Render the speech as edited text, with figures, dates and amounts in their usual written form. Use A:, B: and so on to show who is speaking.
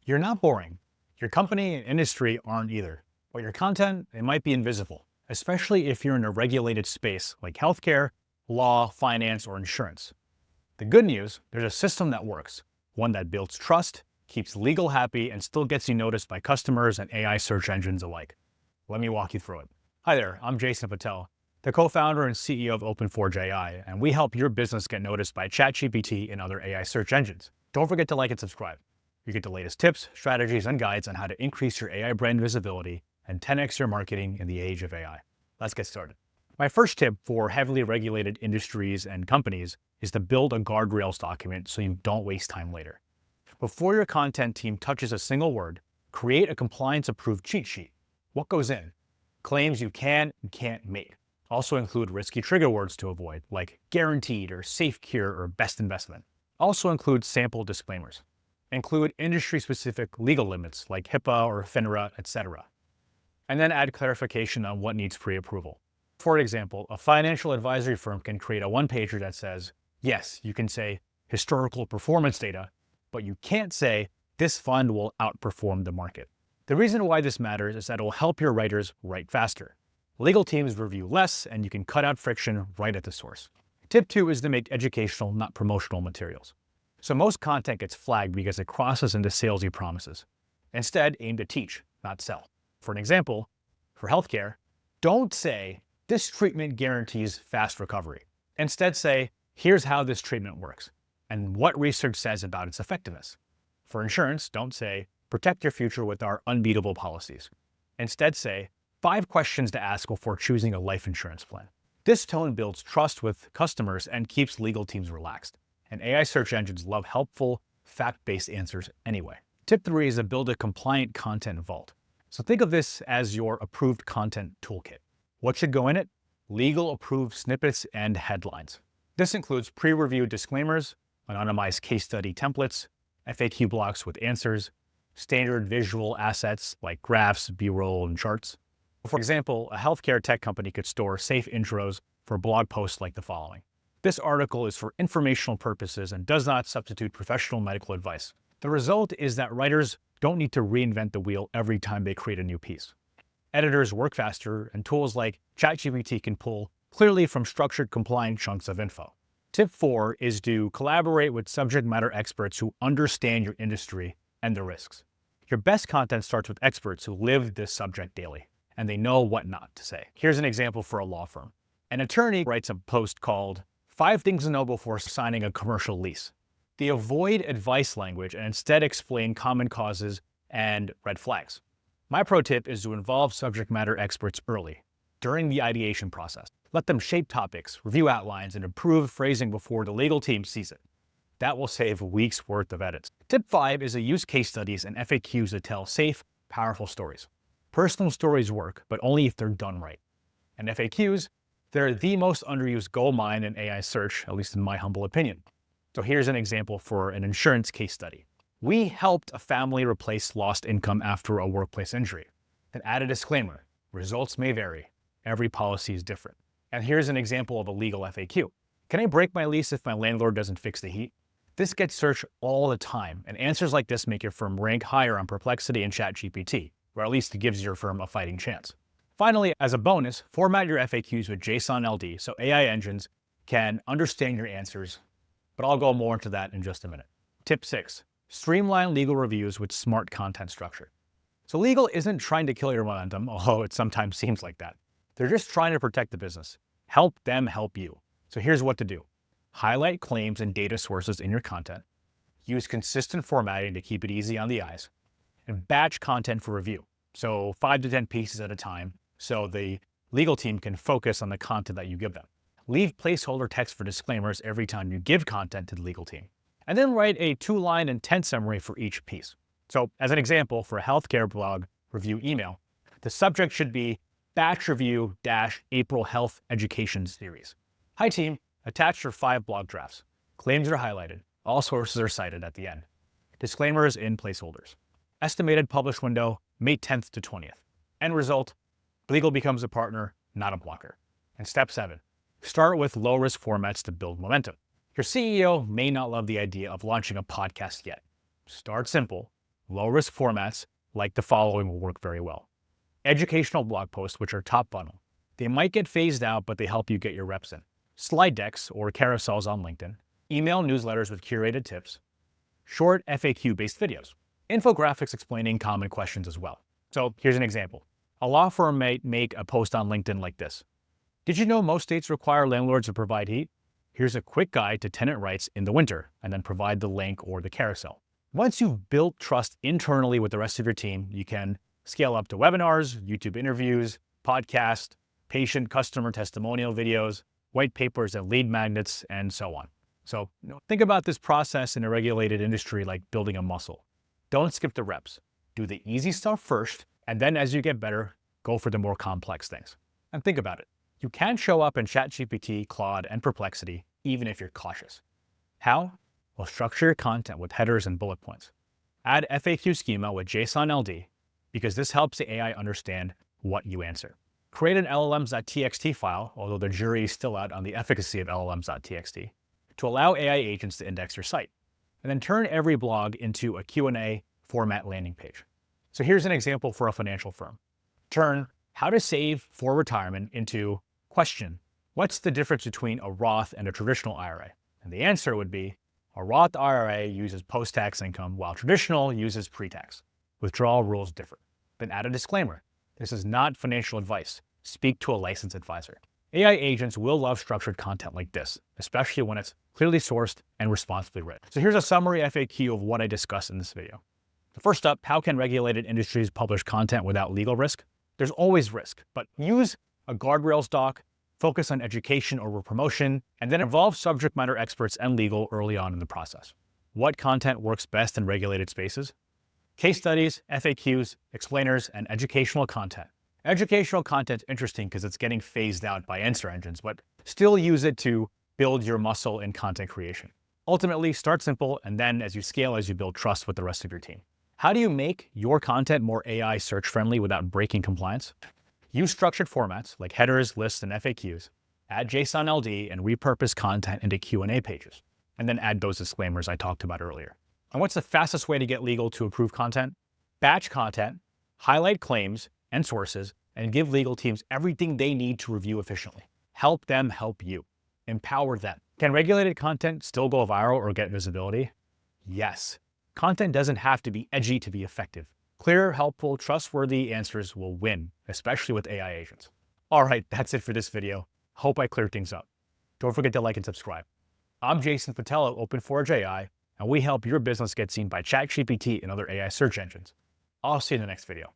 A: You're not boring. Your company and industry aren't either. But your content, it might be invisible, especially if you're in a regulated space like healthcare, law, finance, or insurance. The good news, there's a system that works, one that builds trust, keeps legal happy, and still gets you noticed by customers and AI search engines alike. Let me walk you through it. Hi there, I'm Jason Patel, the co-founder and CEO of OpenForge AI, and we help your business get noticed by ChatGPT and other AI search engines. Don't forget to like and subscribe. You get the latest tips, strategies, and guides on how to increase your AI brand visibility and 10x your marketing in the age of AI. Let's get started. My first tip for heavily regulated industries and companies is to build a guardrails document so you don't waste time later. Before your content team touches a single word, create a compliance-approved cheat sheet. What goes in? Claims you can and can't make. Also include risky trigger words to avoid, like guaranteed or safe cure or best investment. Also include sample disclaimers. Include industry-specific legal limits like HIPAA or FINRA, etc. And then add clarification on what needs pre-approval. For example, a financial advisory firm can create a one-pager that says, yes, you can say historical performance data, but you can't say this fund will outperform the market. The reason why this matters is that it will help your writers write faster. Legal teams review less, and you can cut out friction right at the source. Tip 2 is to make educational, not promotional materials. So most content gets flagged because it crosses into salesy promises. Instead, aim to teach, not sell. For an example, for healthcare, don't say, this treatment guarantees fast recovery. Instead say, here's how this treatment works, and what research says about its effectiveness. For insurance, don't say, protect your future with our unbeatable policies. Instead say, 5 questions to ask before choosing a life insurance plan. This tone builds trust with customers and keeps legal teams relaxed. And AI search engines love helpful, fact-based answers anyway. Tip 3 is to build a compliant content vault. So think of this as your approved content toolkit. What should go in it? Legal approved snippets and headlines. This includes pre-reviewed disclaimers, anonymized case study templates, FAQ blocks with answers, standard visual assets like graphs, B-roll, and charts. For example, a healthcare tech company could store safe intros for blog posts like the following. This article is for informational purposes and does not substitute professional medical advice. The result is that writers don't need to reinvent the wheel every time they create a new piece. Editors work faster, and tools like ChatGPT can pull clearly from structured, compliant chunks of info. Tip 4 is to collaborate with subject matter experts who understand your industry and the risks. Your best content starts with experts who live this subject daily, and they know what not to say. Here's an example for a law firm. An attorney writes a post called 5 Things to Know Before Signing a Commercial Lease. They avoid advice language and instead explain common causes and red flags. My pro tip is to involve subject matter experts early, during the ideation process. Let them shape topics, review outlines, and improve phrasing before the legal team sees it. That will save weeks' worth of edits. Tip 5 is to use case studies and FAQs to tell safe, powerful stories. Personal stories work, but only if they're done right. And FAQs, they're the most underused goldmine in AI search, at least in my humble opinion. So here's an example for an insurance case study. We helped a family replace lost income after a workplace injury. Then add a disclaimer. Results may vary. Every policy is different. And here's an example of a legal FAQ. Can I break my lease if my landlord doesn't fix the heat? This gets searched all the time, and answers like this make your firm rank higher on Perplexity and ChatGPT, or at least it gives your firm a fighting chance. Finally, as a bonus, format your FAQs with JSON LD so AI engines can understand your answers, but I'll go more into that in just a minute. Tip 6, streamline legal reviews with smart content structure. So legal isn't trying to kill your momentum, although it sometimes seems like that. They're just trying to protect the business. Help them help you. So here's what to do. Highlight claims and data sources in your content. Use consistent formatting to keep it easy on the eyes. And batch content for review. So 5 to 10 pieces at a time, so the legal team can focus on the content that you give them. Leave placeholder text for disclaimers every time you give content to the legal team. And then write a 2-line intent summary for each piece. So as an example, for a healthcare blog review email, the subject should be Batch Review - April Health Education Series. Hi team, attached are 5 blog drafts. Claims are highlighted. All sources are cited at the end. Disclaimers in placeholders. Estimated publish window, May 10th to 20th. End result, legal becomes a partner, not a blocker. And step 7, start with low-risk formats to build momentum. Your CEO may not love the idea of launching a podcast yet. Start simple, Low-risk formats like the following will work very well. Educational blog posts, which are top funnel. They might get phased out, but they help you get your reps in. Slide decks or carousels on LinkedIn. Email newsletters with curated tips. Short FAQ-based videos. Infographics explaining common questions as well. So here's an example. A law firm might make a post on LinkedIn like this. Did you know most states require landlords to provide heat? Here's a quick guide to tenant rights in the winter, and then provide the link or the carousel. Once you've built trust internally with the rest of your team, you can scale up to webinars, YouTube interviews, podcasts, patient customer testimonial videos, white papers and lead magnets, and so on. So think about this process in a regulated industry like building a muscle. Don't skip the reps. Do the easy stuff first, and then as you get better, go for the more complex things. And think about it. You can show up in ChatGPT, Claude, and Perplexity, even if you're cautious. How? Well, structure your content with headers and bullet points. Add FAQ schema with JSON LD, because this helps the AI understand what you answer. Create an LLMs.txt file, although the jury is still out on the efficacy of LLMs.txt, to allow AI agents to index your site. And then turn every blog into a Q&A format landing page. So here's an example for a financial firm. Turn how to save for retirement into question. What's the difference between a Roth and a traditional IRA? And the answer would be a Roth IRA uses post-tax income while traditional uses pre-tax. Withdrawal rules differ. Then add a disclaimer. This is not financial advice. Speak to a licensed advisor. AI agents will love structured content like this, especially when it's clearly sourced and responsibly written. So here's a summary FAQ of what I discussed in this video. First up, how can regulated industries publish content without legal risk? There's always risk, but use a guardrails doc, focus on education over promotion, and then involve subject matter experts and legal early on in the process. What content works best in regulated spaces? Case studies, FAQs, explainers, and educational content. Educational content is interesting because it's getting phased out by answer engines, but still use it to build your muscle in content creation. Ultimately, start simple, and then as you scale, as you build trust with the rest of your team. How do you make your content more AI search friendly without breaking compliance? Use structured formats like headers, lists, and FAQs. Add JSON LD and repurpose content into Q&A pages. And then add those disclaimers I talked about earlier. And what's the fastest way to get legal to approve content? Batch content, highlight claims and sources, and give legal teams everything they need to review efficiently. Help them help you. Empower them. Can regulated content still go viral or get visibility? Yes. Content doesn't have to be edgy to be effective. Clear, helpful, trustworthy answers will win, especially with AI agents. All right, that's it for this video. Hope I cleared things up. Don't forget to like and subscribe. I'm Jason Patel of OpenForge AI, and we help your business get seen by ChatGPT and other AI search engines. I'll see you in the next video.